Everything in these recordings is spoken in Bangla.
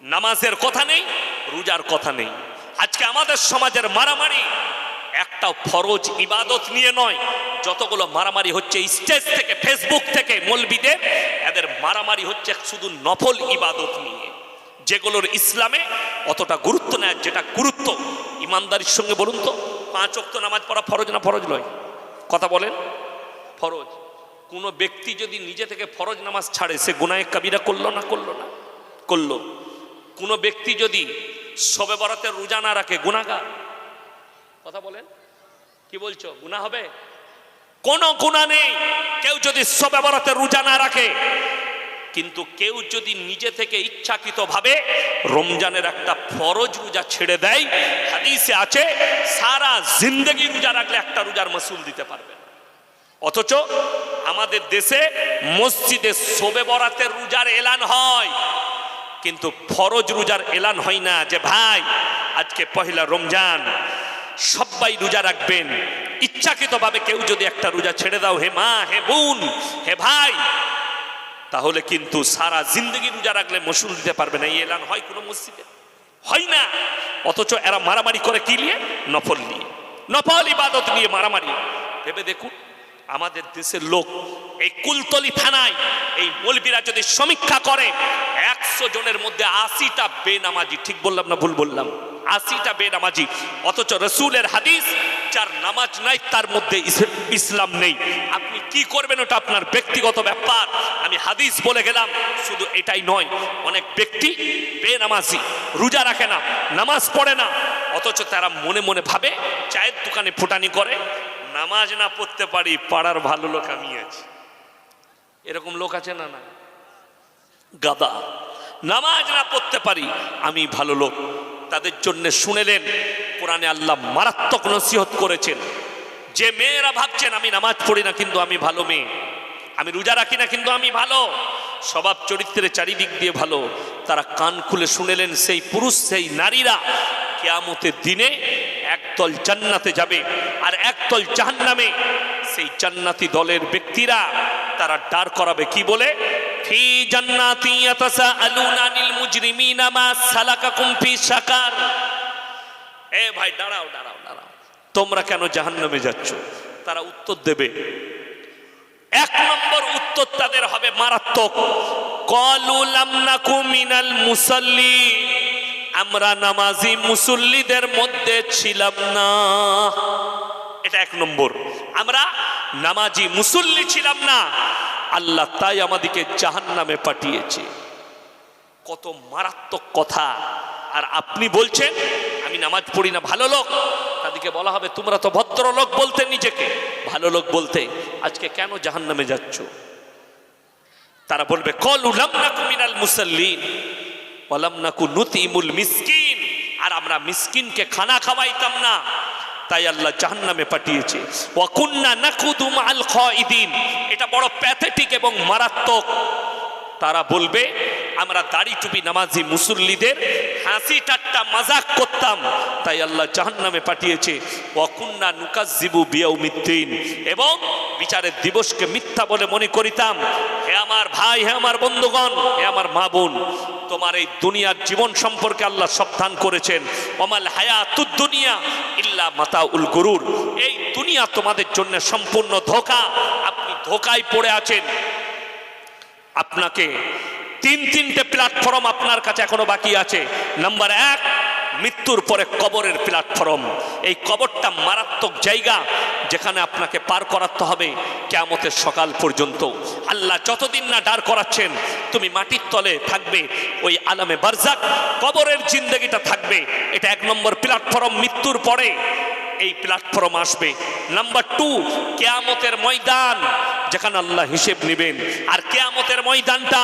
নামাজের কথা নেই, রোজার কথা নেই। আজকে আমাদের সমাজের মারামারি একটা ফরজ ইবাদত নিয়ে নয়, যতগুলো মারামারি হচ্ছে স্টেজ থেকে, ফেসবুক থেকে মৌলবীদের, এদের মারামারি হচ্ছে শুধু নফল ইবাদত নিয়ে, যেগুলোর ইসলামে অতটা গুরুত্ব নেয়। যেটা গুরুত্ব ইমানদারির সঙ্গে বলুন তো, 5 ওয়াক্ত নামাজ পড়া ফরজ না ফরজ নয়? কথা বলেন, ফরজ। কোনো ব্যক্তি যদি নিজে থেকে ফরজ নামাজ ছাড়ে, সে গুনাহে কাবিরা করলো না করলো না? করলো। কোনো ব্যক্তি যদি শবে বরাতের রোজা না রাখে, গুনাহগার। কথা বলেন, কি বলছো, গুনাহ হবে? কোনো গুনাহ নেই কেউ যদি শবে বরাতের রোজা না রাখে। কিন্তু কেউ যদি নিজে থেকে ইচ্ছাকৃতভাবে রমজানের একটা ফরজ রোজা ছেড়ে দেয়, হাদিসে আছে সারা জিন্দেগি রোজা রাখলে একটা রোজার মাসুল দিতে পারবে না। অথচ আমাদের দেশে মসজিদে শবে বরাতের রোজার এলান হয়, কিন্তু ফরজ রোজার এলান হয় না যে ভাই আজকে পহেলা রমজান, সবাই রোজা রাখবেন। ইচ্ছাকৃতভাবে কেউ যদি একটা রোজা ছেড়ে দাও, হে মা, হে বোন, হে ভাই, তাহলে কিন্তু সারা জিন্দগি রোজা রাখলে মসুল দিতে পারবে না। এই এলান হয় কোনো মসজিদে? হয় না। অথচ এরা মারামারি করে কি নিয়ে? নফল নিয়ে, নফল ইবাদত নিয়ে মারামারি। ভেবে দেখুন আমাদের দেশের লোক, এই কুলতলি থানায় এই মৌলবীরা যদি সমীক্ষা করে, 100 জনের মধ্যে 80টা বেনামাজি। ঠিক বললাম না ভুল বললাম? 80টা বেনামাজি। অথচ রসুলের হাদিস, যার নামাজ নাই তার মধ্যে ইসলাম নেই। আপনি কি করবেন ওটা আপনার ব্যক্তিগত ব্যাপার। আমি হাদিস বলে গেলাম। শুধু এটাই নয়, অনেক ব্যক্তি বেনামাজি, রোজা রাখে না, নামাজ পড়ে না, অথচ তারা মনে মনে ভাবে, চায়ের দোকানে ফুটানি করে, নামাজ না পড়তে পারি, পাড়ার ভালো লোক আমি আছি। এরকম লোক আছে না? না, গাদা। নামাজ না পড়তে পারি, আমি ভালো লোক। তাদের জন্য শুনেলেন কোরআনে আল্লাহ মারাত্মক নসিহত করেছেন। যে মেয়েরা ভাবছেন আমি নামাজ পড়ি না কিন্তু আমি ভালো মেয়ে, আমি রোজা রাখি না কিন্তু আমি ভালো, স্বভাব চরিত্রের চারিদিক দিয়ে ভালো, তারা কান খুলে শুনেলেন সেই পুরুষ, সেই নারীরা কিয়ামতের দিনে একদল জান্নাতে যাবে আর একদল জাহান্নামে। সেই জান্নাতি দলের ব্যক্তিরা তারা দাঁড় করাবে কি বলে? ফি জান্নাতি ইয়াতাসাআলুনা আনিল মুজরিমিনা মা সালাকাকুম ফি সাকার। এ ভাই দাঁড়াও দাঁড়াও দাঁড়াও, তোমরা কেন জাহান্নামে যাচ্ছ? তারা উত্তর দেবে, 1 নম্বর উত্তর তাদের হবে মারাত্মক। ক্বালু লাম নাকু মিনাল মুসাল্লিন, আমরা নামাজি মুসল্লিদের মধ্যে ছিলাম না। এটা 1 নম্বর, আমরা নামাজি মুসল্লি ছিলাম না, আল্লাহ তাই আমাদেরকে জাহান্নামে পাঠিয়েছে। কত মারাত্মক কথা। আর আপনি বলছেন আমি নামাজ পড়ি না, ভালো লোক। তাদেরকে বলা হবে তোমরা তো ভদ্রলোক বলতে, নিজেকে ভালো লোক বলতে, আজকে কেন জাহান্নামে যাচ্ছ? তারা বলবে ক্বালু লাম নাকু মিনাল মুসাল্লিন ওয়া লাম নাকু নুতিমুল মিসকিন, আর আমরা মিসকিনকে খানা খাওয়াইতাম না, তাই আল্লাহ জাহান্নামে পাঠিয়েছে। ওয়া কুন্না নাকুদু মাআল খাইদিন। এটা বড় প্যাথেটিক এবং মারাত্মক। তারা বলবে আমরা দাড়ি টুপি নামাজি মুসল্লিদের হাসি ঠাট্টা মজাক করতাম, তাই আল্লাহ জাহান্নামে পাঠিয়েছে। ওয়া কুন্না নুকাজ্জিবু বিয়াউমিদ্দিন, এবং বিচারের দিবসকে মিথ্যা বলে মনে করিতাম। হে আমার ভাই, হে আমার বন্ধুগণ, হে আমার মা বোন, তোমার এই দুনিয়ার জীবন সম্পর্কে আল্লাহ সাবধান করেছেন। ওমাল হায়াতুদ দুনিয়া ইল্লা মাতাউল গুরুর। এই দুনিয়া তোমাদের জন্য সম্পূর্ণ ধোঁকা, আপনি ধোঁকায় পড়ে আছেন। আপনাকে 3টে প্ল্যাটফর্ম আপনার কাছে এখনো বাকি আছে। নাম্বার 1, মৃত্যুর পরে কবরের প্ল্যাটফর্ম। এই কবরটা মারাত্মক জায়গা, যেখানে আপনাকে পার করাতে হবে কিয়ামতের সকাল পর্যন্ত। আল্লাহ যতদিন না দাঁড় করাচ্ছেন, তুমি মাটির তলে থাকবে, ওই আলামে বারজাক, কবরের জিন্দেগিটা থাকবে। এটা 1 নম্বর প্ল্যাটফর্ম। মৃত্যুর পরে এই প্ল্যাটফর্ম আসবে। নাম্বার 2, কিয়ামতের ময়দান, যেখানে আল্লাহ হিসেব নেবেন। আর কিয়ামতের ময়দানটা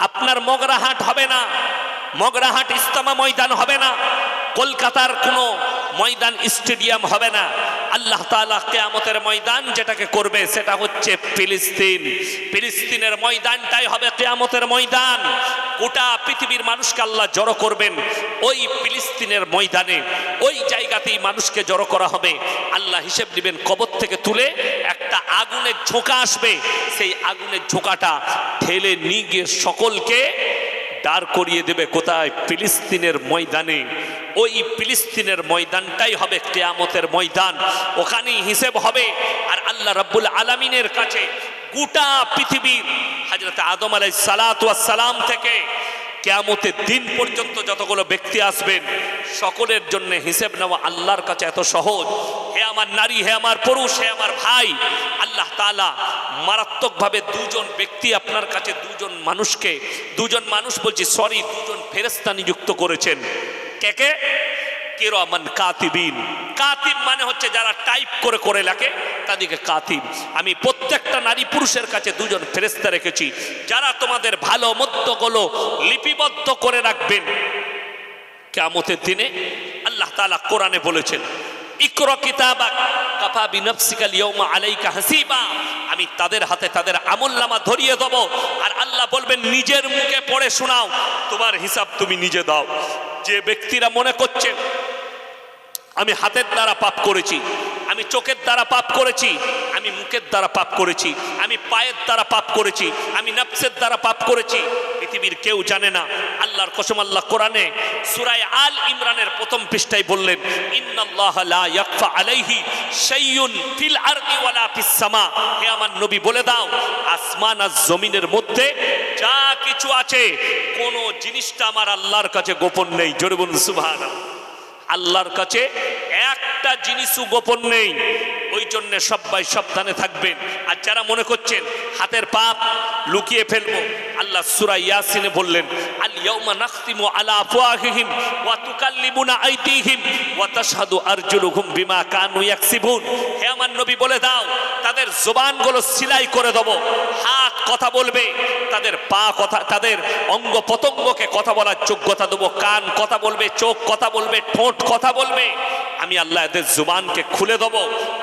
আপনার মগরাহাট হবে না, মগরাহাট ইস্তেমা ময়দান হবে না, কলকাতার কোনো ময়দান স্টেডিয়াম হবে না। আল্লাহ তাআলা কিয়ামতের ময়দান যেটাকে করবে সেটা হচ্ছে ফিলিস্তিন। ফিলিস্তিনের ময়দানটাই হবে কিয়ামতের ময়দান। গোটা পৃথিবীর মানুষকে আল্লাহ জড়ো করবেন ওই ফিলিস্তিনের ময়দানে। ওই জায়গাতেই মানুষকে জড়ো করা হবে। আল্লাহ হিসেব নেবেন, কবর থেকে তুলে একটা আগুনের ঝোঁকা আসবে, সেই আগুনের ঝোঁকাটা ঠেলে নিয়ে গিয়ে সকলকে দাঁড় করিয়ে দেবে কোথায়? ফিলিস্তিনের ময়দানে। ওই ফিলিস্তিনের ময়দানটাই হবে কিয়ামতের ময়দান, ওখানেই হিসেব হবে। আর আল্লাহ রাব্বুল আলামিনের কাছে গোটা পৃথিবীর হযরত আদম আলাইহিস সালাতু ওয়াস সালাম থেকে কিয়ামতের দিন পর্যন্ত যতগুলো ব্যক্তি আসবেন সকলের জন্য হিসেব নেওয়া আল্লাহর কাছে এত সহজ। হে আমার নারী, হে আমার পুরুষ, হে আমার ভাই, আল্লাহ তাআলা মারাত্মকভাবে দুজন ব্যক্তি আপনার কাছে, দুজন মানুষকে, দুজন মানুষ বলছি সরি, দুজন ফেরেশতা নিযুক্ত করেছেন। কে কে? কিরামান কাতিবিন। কাতিব মানে হচ্ছে যারা টাইপ করে করে লেখে, তাদেরকে কাতিব। আমি প্রত্যেকটা নারী পুরুষের কাছে দুজন ফেরেশতা রেখেছি যারা তোমাদের ভালো মন্দগুলো লিপিবদ্ধ করে রাখবেন কিয়ামতের দিনে। আল্লাহ তাআলা কোরআনে বলেছেন ইকরা কিতাবাক কাফা বিনাফসিকা ইয়াউমা আলাইকা হাসিবা। আমি তাদের হাতে তাদের আমলনামা ধরিয়ে দেব, আর আল্লাহ বলবেন নিজের মুখে পড়ে শোনাও, তোমার হিসাব তুমি নিজে দাও। যে ব্যক্তিরা মনে করছে আমি হাতের দ্বারা পাপ করেছি, আমি চোখের দ্বারা পাপ করেছি, আমি মুখের দ্বারা পাপ করেছি, আমি পায়ের দ্বারা পাপ করেছি, আমি নফসের দ্বারা পাপ করেছি, পৃথিবীর কেউ জানে না। আল্লাহর কসম, আল্লাহ কোরআনে সূরা আল ইমরানের প্রথম পৃষ্ঠায় বললেন ইন্নাল্লাহা লা ইয়াখফা আলাইহি শাইউন ফিল আরদি ওয়ালা ফিস সামা। হে আমার নবী বলে দাও, আসমান আর জমিনের মধ্যে যা কিছু আছে কোন জিনিসটা আমার আল্লাহর কাছে গোপন নেই। জোরে বলুন সুবহানাল্লাহ। আল্লাহর কাছে একটা জিনিসও গোপন নেই। ওই জন্য সবাই সাবধানে থাকবেন। আর যারা মনে করছেন হাতের পাপ লুকিয়ে ফেলবো, আল্লাহ সূরা ইয়াসিনে বললেন আল ইয়াউমা নাখতিমু আলা আফওয়াহিহিম ওয়া তুকাল্লিমুনা আইদিহিম ওয়া তাশহাদু আরজুলুহুম বিমা কানু ইয়াকসিবুন। হে আমার নবী বলে দাও, তাদের জবানগুলো সিলাই করে দেব, হাত কথা বলবে, তাদের পা কথা, তাদের অঙ্গ প্রত্যঙ্গকে কথা বলার যোগ্যতা দেবো, কান কথা বলবে, চোখ কথা বলবে, ঠোঁট কথা বলবে। আমি আল্লাহ এদের জুবানকে খুলে দেব,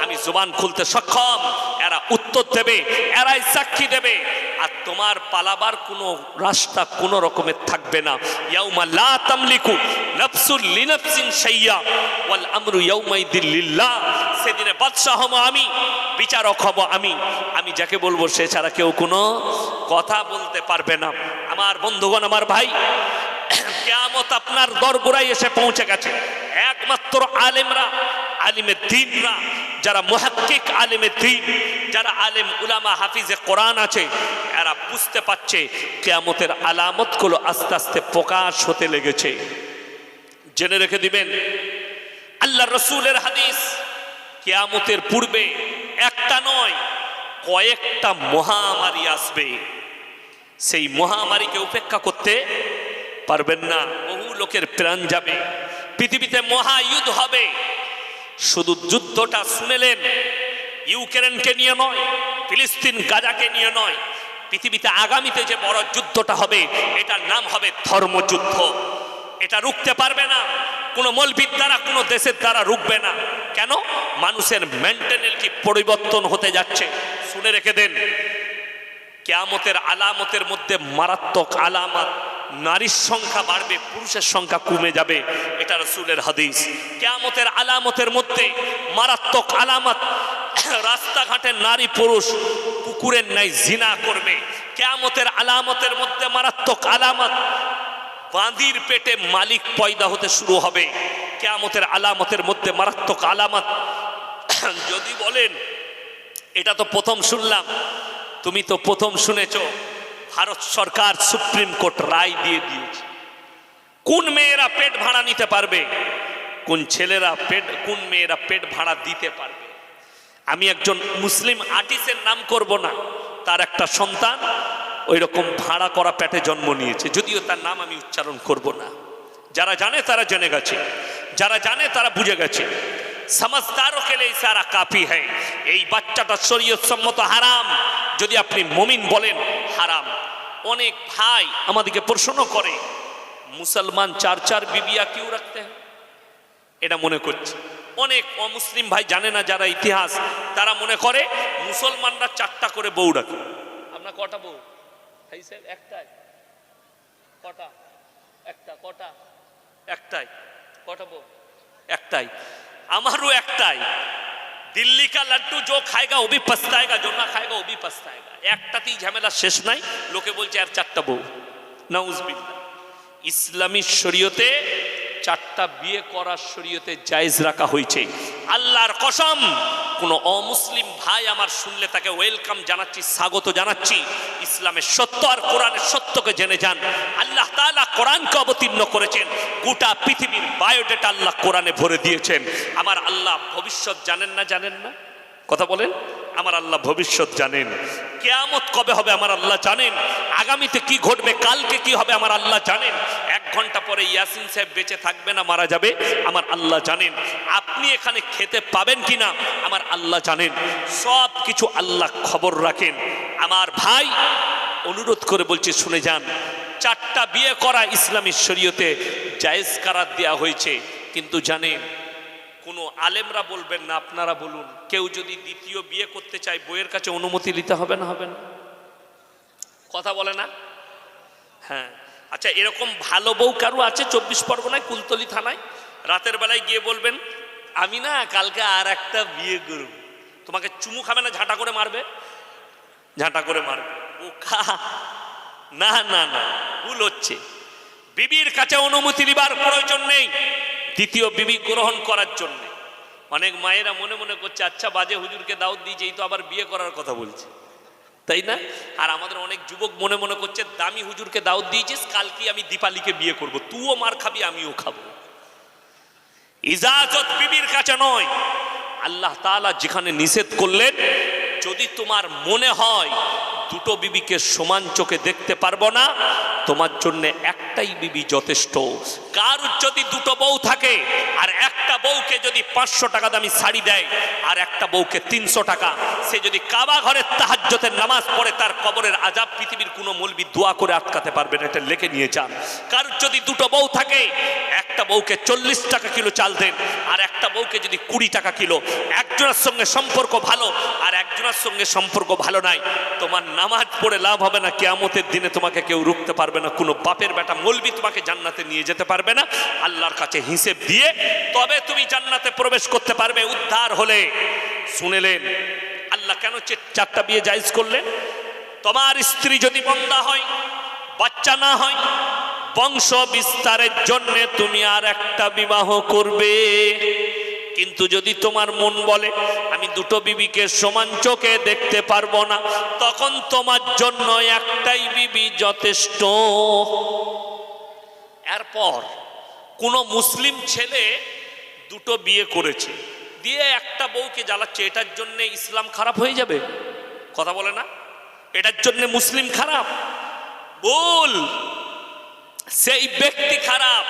আমি জুবান খুলতে সক্ষম। এরা উত্তর দেবে, এরাই সাক্ষী দেবে। আর তোমার পালাবার কোনো রাস্তা কোনো রকমের থাকবে না। ইয়াউমা লা তামলিকু নাফসুন লিনাফসিন শাইয়া ওয়াল আমরু ইয়াউমাইদিন লিল্লাহ। সেদিনে বাদশা হব আমি, বিচারক হব আমি। আমি যাকে বলবো সে ছাড়া কেউ কোনো কথা বলতে পারবে না। আমার বন্ধুগণ, আমার ভাই, কিয়ামত আপনার দরগোড়ায় এসে পৌঁছে গেছে। একমাত্র আলেমরা, আলিমে দ্বীনরা, যারা মুহাক্কিক আলিমে দ্বীন, যারা আলেম উলামা হাফিজে কোরআন আছে, এরা বুঝতে পারছে কিয়ামতের আলামতগুলো আস্তে আস্তে প্রকাশ হতে লেগেছে। জেনে রেখে দিবেন, আল্লাহ রসুলের হাদিস, কিয়ামতের পূর্বে একটা নয় কয়েকটা মহামারী আসবে। সেই মহামারীকে উপেক্ষা করতে পারবেন না। বহু লোকের প্রাণ যাবে, পৃথিবীতে মহাযুদ্ধ হবে। শুধু যুদ্ধটা শুনেলেন, ইউক্রেনকে নিয়ে নয়, ফিলিস্তিন গাজাকে নিয়ে নয়, পৃথিবীতে আগামীতে যে বড় যুদ্ধটা হবে এটার নাম হবে ধর্মযুদ্ধ। এটা রুখতে পারবে না কোনো মৌলবীর দ্বারা, কোনো দেশের দ্বারা রুখবে না। কেন? মানুষের মেন্টালিটি পরিবর্তন হতে যাচ্ছে। শুনে রেখে দেন, কিয়ামতের আলামতের মধ্যে মারাত্মক আলামত, নারীর সংখ্যা বাড়বে, পুরুষের সংখ্যা কমে যাবে। এটা রাসূলের হাদিস। কিয়ামতের আলামতের মধ্যে মারাত্মক আলামত, রাস্তাঘাটে নারী পুরুষ কুকুরের ন্যায় জিনা করবে। কিয়ামতের আলামতের মধ্যে মারাত্মক আলামত, বাঁদির পেটে মালিক পয়দা হতে শুরু হবে। কিয়ামতের আলামতের মধ্যে মারাত্মক আলামত। যদি বলেন এটা তো প্রথম শুনলাম, তুমি তো প্রথম শুনেছ, ভারত সরকার সুপ্রিম কোর্ট রায় দিয়ে দিয়েছে কোন মেয়েরা পেট ভাড়া নিতে পারবে, কোন ছেলেরা কোন মেয়েরা পেট ভাড়া দিতে পারবে। আমি একজন মুসলিম আর্টিস্টের নাম করব না, তার একটা সন্তান ওই রকম ভাড়া করা পেটে জন্ম নিয়েছে, যদিও তার নাম আমি উচ্চারণ করব না। যারা জানে তারা জেনে গেছে, যারা জানে তারা বুঝে গেছে। समझदारों के लिए इशारा काफी है। এই বাচ্চাটা শরীয়ত সম্মত হারাম। যদি আপনি মুমিন বলেন হারাম। অনেক ভাই আমাদেরকে প্রশ্ন করে, মুসলমান চার চার বিবিয়া क्यों रखते हैं? এটা মনে করছে। অনেক অমুসলিম ভাই জানে না, যারা ইতিহাস, তারা মনে করে মুসলমানরা চারটা করে বউ রাখে। আপনার কটা বউ? ভাই সাহেব একটাই। কটা? একটা। কটা? একটাই। কটা বউ? একটাই। আমারও একটাই। দিল্লি কা লাড্ডু जो खाएगा वो भी पछताएगा, जो ना खाएगा वो भी पछताएगा। একটাতেই ঝামেলা শেষ নাই। লোকে বলছে আর চারটা বউ। নাউজুবিল্লাহ। ইসলামী শরীয়তে 4টা বিয়ে করার শরীয়তে জায়েজ রাখা হয়েছে। আল্লাহর কসম, কোন অমুসলিম ভাই আমার শুনলে তাকে ওয়েলকাম জানাচ্ছি, স্বাগত জানাচ্ছি। ইসলামের সত্য আর কোরআনের সত্যকে জেনে যান। আল্লাহ তাআলা কোরআনকে অবতীর্ণ করেছেন, গোটা পৃথিবীর বায়োডেটা আল্লাহ কোরআনে ভরে দিয়েছেন। আমার আল্লাহ ভবিষ্যৎ জানেন না? জানেন না? কথা বলেন। আমার আল্লাহ ভবিষ্যৎ জানেন। কিয়ামত কবে হবে আমার আল্লাহ জানেন। আগামীতে কি ঘটবে, কালকে কি হবে আমার আল্লাহ জানেন। 1 ঘন্টা পরে ইয়াসিন সাহেব বেঁচে থাকবে না মারা যাবে আমার আল্লাহ জানেন। আপনি এখানে খেতে পাবেন কিনা আমার আল্লাহ জানেন। সব কিছু আল্লাহ খবর রাখেন। আমার ভাই অনুরোধ করে বলছি, শুনে যান। 4টা বিয়ে করা ইসলামী শরীয়তে জায়েজ করার দেওয়া হয়েছে। কিন্তু জানেন, কোনো আলেমরা বলবেন না, আপনারা বলুন, কেউ যদি দ্বিতীয় বিয়ে করতে চায় বইয়ের কাছে অনুমতি নিতে হবে না? হবে না? কথা বলে না? হ্যাঁ। আচ্ছা, এরকম ভালো বউ কারো আছে 24 পরগনায় কুলতলি থানায়? রাতের বেলায় গিয়ে বলবেন, আমি না কালকে আর একটা বিয়ে করব। তোমাকে চুমু খাবে না, ঝাঁটা করে মারবে? ঝাঁটা করে মারবে। ও খা না না না, ভুল হচ্ছে। বিবির কাছে অনুমতি নিবার প্রয়োজন নেই দ্বিতীয় বিবি গ্রহণ করার জন্য। অনেক মায়েরা মনে মনে করছে, আচ্ছা বাজে হুজুরকে দাওয়াত দিয়েছে, এই তো আবার বিয়ে করার কথা বলছে, তাই না? আর আমাদের অনেক যুবক মনে মনে করছে, দামি হুজুরকে দাওয়াত দিয়েছিস, কালকে আমি দীপালিকে বিয়ে করব, তুইও মার খাবি আমিও খাবো। ইজাজত বিবির কাছে নয়। আল্লাহ তাআলা যেখানে নিষেধ করলেন, যদি তোমার মনে হয় দুটো বিবিকে সমান চোখে দেখতে পারবো না, তোমার জন্য একটাই বিবি যথেষ্ট। কার যদি দুটো বউ থাকে আর একটা বউকে যদি 500 টাকা দামি শাড়ি দেয় আর একটা বউকে 300 টাকা, সে যদি কাবা ঘরের তাহাজ্জুদের নামাজ পড়ে, তার কবরের আযাব পৃথিবীর কোনো মৌলবি দোয়া করে আটকাতে পারবে না। এটা লিখে নিয়ে যান। কার যদি দুটো বউ থাকে, একটা বউকে 40 টাকা কিলো চাল দেন আর একটা বউকে যদি 20 টাকা কিলো, একজনের সঙ্গে সম্পর্ক ভালো আর একজনের সঙ্গে সম্পর্ক ভালো নাই, তোমার নামাজ পড়ে লাভ হবে না। কিয়ামতের দিনে তোমাকে কেউ রুখতে পারবে না। কোনো বাপের বেটা মৌলবি তোমাকে জান্নাতে নিয়ে যেতে পারবে না। আল্লাহর কাছে হিসেব দিয়ে তবে তুমি জান্নাতে প্রবেশ করতে পারবে, উদ্ধার হলে। শুনেলেন আল্লাহ কেন 4টা বিয়ে জায়েজ করলেন? তোমার স্ত্রী যদি বন্দা হয়, বাচ্চা না হয়, বংশ বিস্তারের জন্য তুমি আর একটা বিবাহ করবে। কিন্তু যদি তোমার মন বলে আমি দুটো বিবিকে সমান চোখে দেখতে পারবো না, তখন তোমার জন্য একটাই বিবি যথেষ্ট। এরপর কোন মুসলিম ছেলে দুটো বিয়ে করেছে, দিয়ে একটা বউকে জ্বালাচ্ছে, এটার জন্য ইসলাম খারাপ হয়ে যাবে? কথা বলে না? এটার জন্য মুসলিম খারাপ? ভুল, সেই ব্যক্তি খারাপ।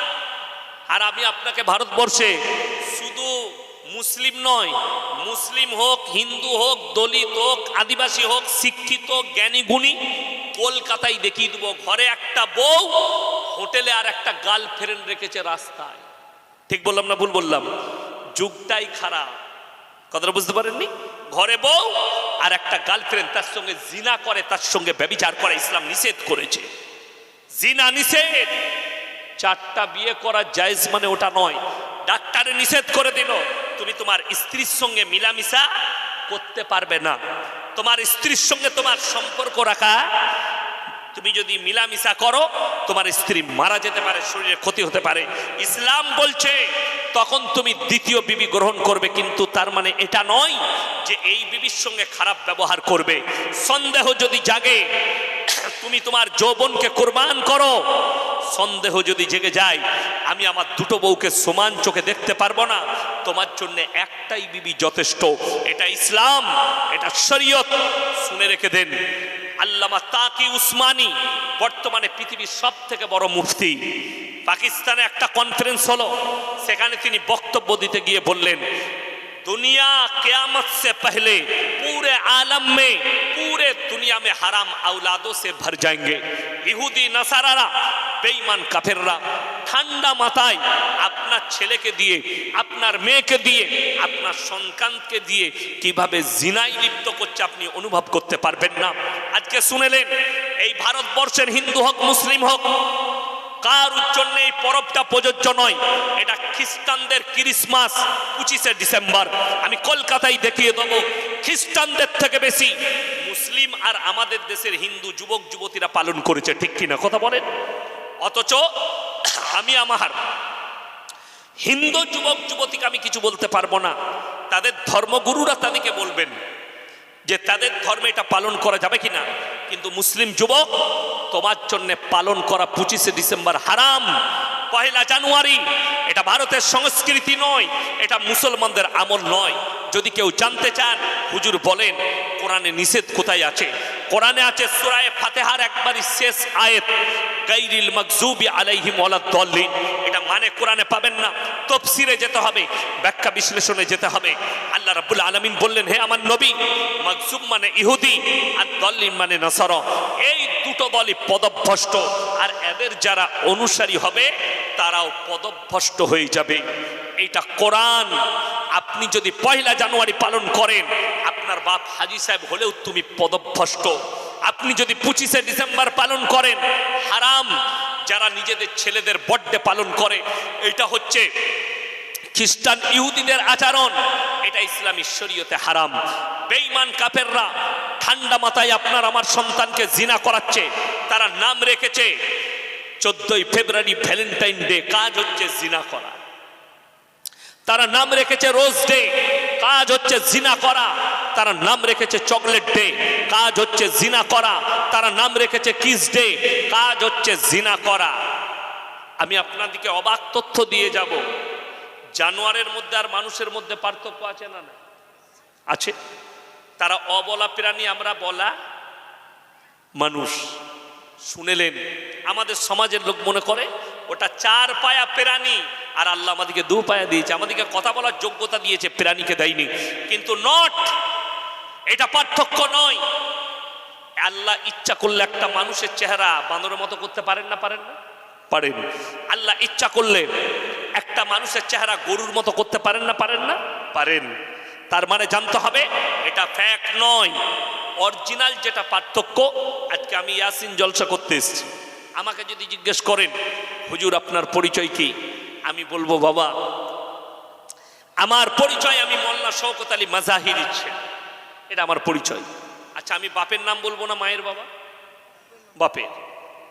আর আমি আপনাকে ভারতবর্ষে শুধু মুসলিম নয়, মুসলিম হোক, হিন্দু হোক, দলিত হোক, আদিবাসী হোক, শিক্ষিত জ্ঞানী গুণী, কলকাতায় দেখিয়ে দেবো, ঘরে একটা বউ, হোটেলে আর একটা গার্লফ্রেন্ড রেখেছে রাস্তায়। ঠিক বললাম না ভুল বললাম? যুগটাই খারাপ। কথাটা বুঝতে পারেননি? ঘরে বউ আর একটা গার্লফ্রেন্ড, তার সঙ্গে জিনা করে, তার সঙ্গে ব্যভিচার করে। ইসলাম নিষেধ করেছে, জিনা নিষেধ। 4টা বিয়ে করা জায়েজ মানে ওটা নয়। ডাক্তারে নিষেধ করে দিল, তুমি তোমার স্ত্রীর সঙ্গে মিলামিশা করতে পারবে না। তোমার স্ত্রীর সঙ্গে তোমার সম্পর্ক রাখা, তুমি যদি মিলামিশা করো তোমার স্ত্রী মারা যেতে পারে, শরীরে ক্ষতি হতে পারে। ইসলাম বলছে তখন তুমি দ্বিতীয় বিবি গ্রহণ করবে, কিন্তু তার মানে এটা নয় যে এই বিবির সঙ্গে খারাপ ব্যবহার করবে। সন্দেহ যদি জাগে, তুমি তোমার যৌবনকে কুরবান করো, সন্দেহ যদি জেগে যায় আমি আমার দুটো বউকে সমান চোখে দেখতে পারবো না, তোমার জন্য একটাই বিবি যথেষ্ট। এটা ইসলাম, এটা শরীয়ত। শুনে রেখে দেন, আল্লামা তাকি উসমানী বর্তমানে পৃথিবীর সবথেকে বড় মুফতি। পাকিস্তানে একটা কনফারেন্স হলো, সেখানে তিনি বক্তব্য দিতে গিয়ে বললেন, दुनिया क़यामत से पहले पूरे आलम में, पूरे दुनिया में हराम औलादों से भर जाएंगे। ইহুদি নাসারারা, বেঈমান কাফেররা ঠান্ডা মাথায় আপনার ছেলেকে দিয়ে, আপনার মেয়েকে দিয়ে, আপনার সন্তানকে দিয়ে কিভাবে জিনায় লিপ্ত করছে আপনি অনুভব করতে পারবেন না। আজকে শুনেলেন, এই ভারতবর্ষের হিন্দু হোক মুসলিম হোক, কারোর জন্য এই পরবটা প্রযোজ্য নয়। এটা খ্রিস্টানদের ক্রিসমাস 25শে ডিসেম্বর। আমি কলকাতায় দেখিয়ে দেবো, খ্রিস্টানদের থেকে বেশি মুসলিম আর আমাদের দেশের হিন্দু যুবক যুবতীরা পালন করেছে। ঠিক কিনা কথা বলেন? অথচ আমি আমার হিন্দু যুবক যুবতীকে আমি কিছু বলতে পারবো না, তাদের ধর্মগুরুরা তাদেরকে বলবেন যে তাদের ধর্মে এটা পালন করা যাবে কিনা। কিন্তু মুসলিম যুবক, তোমার জন্য পালন করা 25শে ডিসেম্বর হারাম, 1 জানুয়ারি এটা ভারতের সংস্কৃতি নয়, এটা মুসলমানদের আমল নয়। যদি কেউ জানতে চান, হুজুর বলেন কোরআনে নিষেধ কোথায় আছে। কোরআনে আছে সূরা ফাতিহার একবারই শেষ আয়াত, গায়রিল মাগজুবি আলাইহিম ওয়ালাদ-দাল্লিন। এটা মানে কোরআনে পাবেন না, তাফসীরে যেতে হবে, ব্যাখ্যা বিশ্লেষণে যেতে হবে। আল্লাহ রাব্বুল আলামিন বললেন, হে আমার নবী, মাগজুব মানে ইহুদি আর দাল্লিন মানে নাসারা, এই দুটো দলই পদভ্রষ্ট, আর এদের যারা অনুসারী হবে তারাও পদভ্রষ্ট হয়ে যাবে। এইটা কোরআন। আপনি যদি 1 জানুয়ারি পালন করেন, আপনার বাপ হাজী সাহেব হলেও তুমি পদভ্রষ্ট। আপনি যদি 25শে ডিসেম্বর পালন করেন, হারাম। যারা নিজেদের ছেলেদের বার্থডে পালন করে, এটা হচ্ছে খ্রিস্টান ইহুদিদের আচরণ, এটা ইসলামী শরীয়তে হারাম। বেঈমান কাফেররা ঠান্ডা মাথায় আপনার আমার সন্তানকে জিনা করাচ্ছে। তারা নাম রেখেছে 14ই ফেব্রুয়ারি ভ্যালেন্টাইন ডে, কাজ হচ্ছে জিনা করা। তারা নাম রেখেছে রোজ ডে, কাজ হচ্ছে জিনা করা। তারা নাম রেখেছে চকলেট ডে, কাজ হচ্ছে জিনা করা। তারা নাম রেখেছে কিস ডে, কাজ হচ্ছে জিনা করা। আমি আপনাদেরকে অবাক তথ্য দিয়ে যাব, জানোয়ারের মধ্যে আর মানুষের মধ্যে পার্থক্য আছে না? না আছে। তারা অবলা প্রাণী, আমরা বলা মানুষ। শুনেলেন, আমাদের সমাজের লোক মনে করে ওটা 4 পায়া প্রাণী, আর আল্লাহ আমাদেরকে 2 পায়া দিয়েছে, আমাদেরকে কথা বলার যোগ্যতা দিয়েছে, প্রাণীকে দেয়নি। কিন্তু নট, এটা পার্থক্য নয়। আল্লাহ ইচ্ছা করলে একটা মানুষের চেহারা বানরের মতো করতে পারেন না? পারেন না? পারেন। আল্লাহ ইচ্ছা করলে একটা মানুষের চেহারা গরুর মতো করতে পারেন না? পারেন না? পারেন। তার মানে জানতে হবে এটা ফ্যাক্ট নয়, অরিজিনাল যেটা পার্থক্য। আজকে আমি ইয়াসিন জলসা করতে এসেছি, আমাকে যদি জিজ্ঞেস করেন হুজুর আপনার পরিচয় কি, আমি বলবো বাবা আমার পরিচয় আমি মোল্লা শওকত আলী মাজাহিরি ছেলে, এটা আমার পরিচয়। আচ্ছা, আমি বাপের নাম বলবো না মায়ের? বাবা বাপের।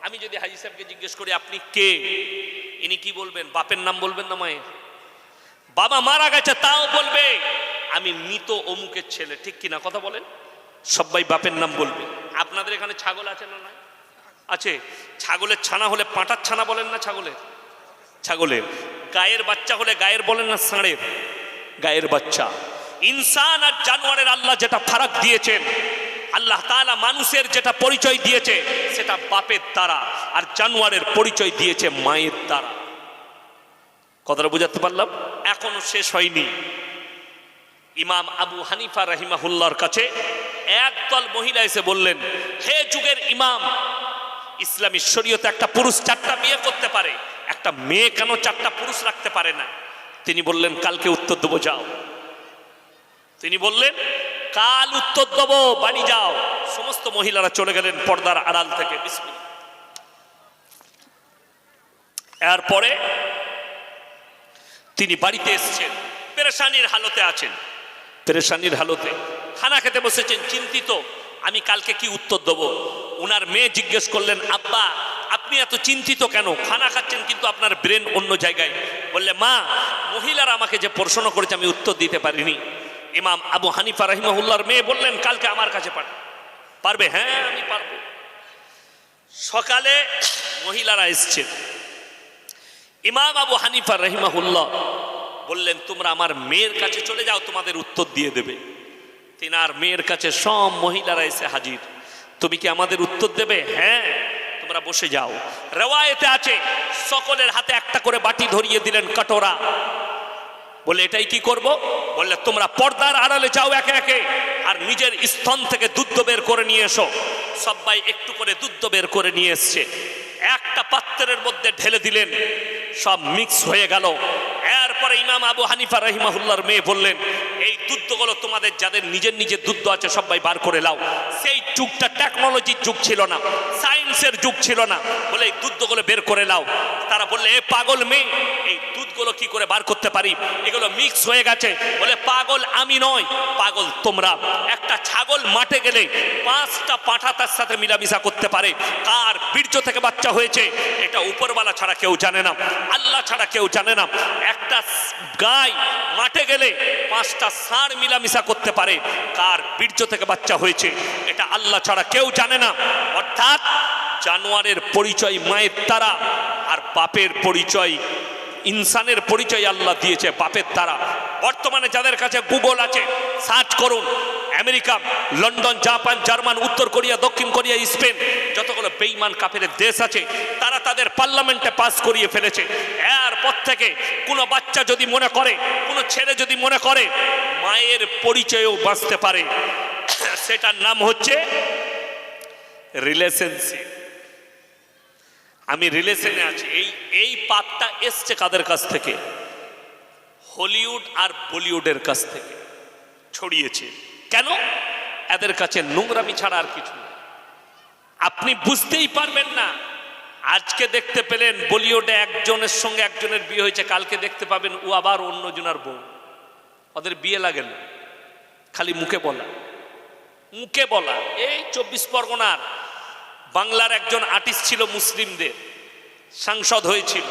আমি যদি হাজী সাহেবকে জিজ্ঞেস করি আপনি কে, ইনি কি বলবেন? বাপের নাম বলবেন না মায়ের? বাবা মারা গেছে তাও বলবে আমি মৃত অমুকের ছেলে, ঠিক কিনা কথা বলেন? সবাই বাপের নাম বলবে। আপনাদের এখানে ছাগল আছে না? নাই আছে। ছাগলের ছানা হলে পাঁটার ছানা বলেন না? ছাগলের ছাগলের। গায়ের বাচ্চা হলে গায়ের বলেন না? ষাঁড়ের গায়ের বাচ্চা। ইনসান আর জানোয়ারের আল্লাহ যেটা ফারাক দিয়েছেন, আল্লাহ তাআলা মানুষের যেটা পরিচয় দিয়েছে সেটা বাপের দ্বারা, আর জানোয়ারের পরিচয় দিয়েছে মায়ের দ্বারা। কথাটা বুঝাতে পারলাম? এখনো শেষ হয়নি। ইমাম আবু হানিফা রাহিমাহুল্লাহর কাছে একদল মহিলা এসে বললেন, হে যুগের ইমাম, ইসলামী শরীয়তে একটা পুরুষ 4টা বিয়ে করতে পারে, একটা মেয়ে কেন 4টা পুরুষ রাখতে পারে না? তিনি বললেন কালকে উত্তর দেবো, যাও। তিনি বললেন কাল উত্তর দেবো, বাড়ি যাও। সমস্ত মহিলারা চলে গেলেন পর্দার আড়াল থেকে। বিসমিল্লাহ। এরপরে তিনি বাড়িতে এসেছেন, পেরেশানির হালতে আছেন, পেরেশানির হালতে খানা খেতে বসেছেন, চিন্তিত আমি কালকে কি উত্তর দেবো। ওনার মেয়ে জিজ্ঞেস করলেন, আব্বা আপনি এত চিন্তিত কেন? খানা খাচ্ছেন কিন্তু আপনার ব্রেন অন্য জায়গায়। বললে, মা মহিলারা আমাকে যে প্রশ্ন করেছে আমি উত্তর দিতে পারিনি। ইমাম আবু হানিফা রাহিমাহুল্লাহর মেয়ে বললেন, কালকে আমার কাছে পারবে? হ্যাঁ আমি পারবো। সকালে মহিলারা এসছেন, ইমাম আবু হানিফা রাহিমাহুল্লাহ বললেন, তোমরা আমার মেয়ের কাছে চলে যাও, তোমাদের উত্তর দিয়ে দেবে। তিনার মেয়ের কাছে সব মহিলারা এসে হাজির। তুমি কি আমাদের উত্তর দেবে? হ্যাঁ, তোমরা বসে যাও। রেওয়ায়েতে আছে সকলের হাতে একটা করে বাটি ধরিয়ে দিলেন, কটোরা। বলে এটাই কি করব? বললে তোমরা পর্দার আড়ালে যাও একে একে, আর নিজের স্তন থেকে দুধ বের করে নিয়ে এসো। সবাই একটু করে দুধ বের করে নিয়ে এসছে, একটা পাত্রের মধ্যে ঢেলে দিলেন, সব মিক্স হয়ে গেল। এরপরে ইমাম আবু হানিফা রাহিমাহুল্লাহর মেয়ে বললেন, এই দুধগুলো তোমাদের যাদের নিজের নিজের দুধ আছে সবাই বার করে লাও। সেই যুগটা টেকনোলজির যুগ ছিল না, সায়েন্সের যুগ ছিল না। বলে এই দুধগুলো বের করে লাও। তারা বললে, এ পাগল মেয়ে, এই দুধ দুধগুলো কি করে বার করতে পারি, এগুলো মিক্স হয়ে গেছে। বলে পাগল আমি নয়, পাগল তোমরা। একটা ছাগল মাঠে গেলে 5টা পাঁঠা তার সাথে মিলামিশা করতে পারে। কার বীর্য থেকে বাচ্চা হয়েছে এটা উপরওয়ালা ছাড়া কেউ জানে না, আল্লাহ ছাড়া কেউ জানে না। একটা গাই মাঠে গেলে 5টা ষাঁড় মিলামিশা করতে পারে। কার বীর্য থেকে বাচ্চা হয়েছে এটা আল্লাহ ছাড়া কেউ জানে না। অর্থাৎ জানোয়ারের পরিচয় মায়ের দ্বারা, আর বাপের পরিচয়, ইনসানের পরিচয় আল্লাহ দিয়েছে বাপের দ্বারা। বর্তমানে যাদের কাছে গুগল আছে, সার্চ করুন, আমেরিকা, লন্ডন, জাপান, জার্মান, উত্তর কোরিয়া, দক্ষিণ কোরিয়া, স্পেন, যতগুলো বেঈমান কাফের দেশ আছে তারা তাদের পার্লামেন্টে পাস করিয়ে ফেলেছে। এরপর থেকে কোনো বাচ্চা যদি মনে করে, কোনো ছেলে যদি মনে করে মায়ের পরিচয়ও বাঁচতে পারে, সেটার নাম হচ্ছে রিলেশনশিপ। আমি রিলেশনে আছি। এই পাপটা এসছে কাদের কাছ থেকে? হলিউড আর বলিউডের কাছ থেকে ছড়িয়েছে। কেন? এদের কাছে নোংরামি ছাড়া আর কিছু না। আপনি বুঝতেই পারবেন না। আজকে দেখতে পেলেন বলিউডে একজনের সঙ্গে একজনের বিয়ে হয়েছে, কালকে দেখতে পাবেন ও আবার অন্যজনের বউ। ওদের বিয়ে লাগে না, খালি মুখে বলা, মুখে বলা। এই 24 পরগনার বাংলার একজন আর্টিস্ট ছিল, মুসলিমদের সাংসদ হয়েছিল।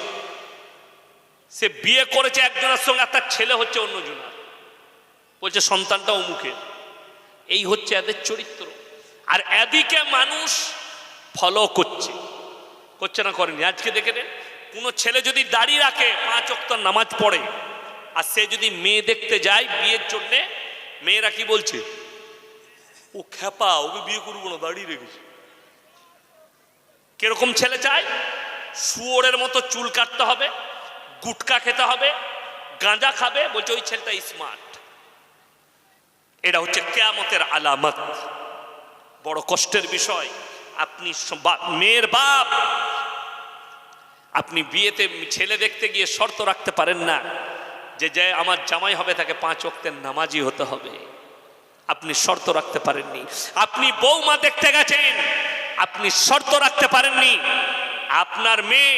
সে বিয়ে করেছে একজনের সঙ্গে, আর তার ছেলে হচ্ছে অন্যজনের। বলছে সন্তানটা অমুকের। এই হচ্ছে এদের চরিত্র। আর এদিকে মানুষ ফলো করছে, করছে না করেনি। আজকে দেখে নেন, কোনো ছেলে যদি দাড়ি রাখে, 5 ওয়াক্ত নামাজ পড়ে, আর সে যদি মেয়ে দেখতে যায় বিয়ের জন্যে, মেয়েরা কি বলছে? ও খ্যাপা, ওকে বিয়ে করবো না, দাড়ি রেখেছে। কিরকম ছেলে চায়? শুয়োরের মতো চুল কাটতে হবে, গুটকা খেতে হবে, গাঁজা খাবে, বলছে ওই ছেলেটা স্মার্ট। এটা হচ্ছে কিয়ামতের আলামত। বড় কষ্টের বিষয়। আপনি মেয়ের বাপ, আপনি বিয়েতে ছেলে দেখতে গিয়ে শর্ত রাখতে পারেন না যে আমার জামাই হবে তাকে 5 ওয়াক্তের নামাজি হতে হবে। আপনি শর্ত রাখতে পারেননি। আপনি বৌমা দেখতে গেছেন, আপনি শর্ত রাখতে পারেননি আপনার মেয়ে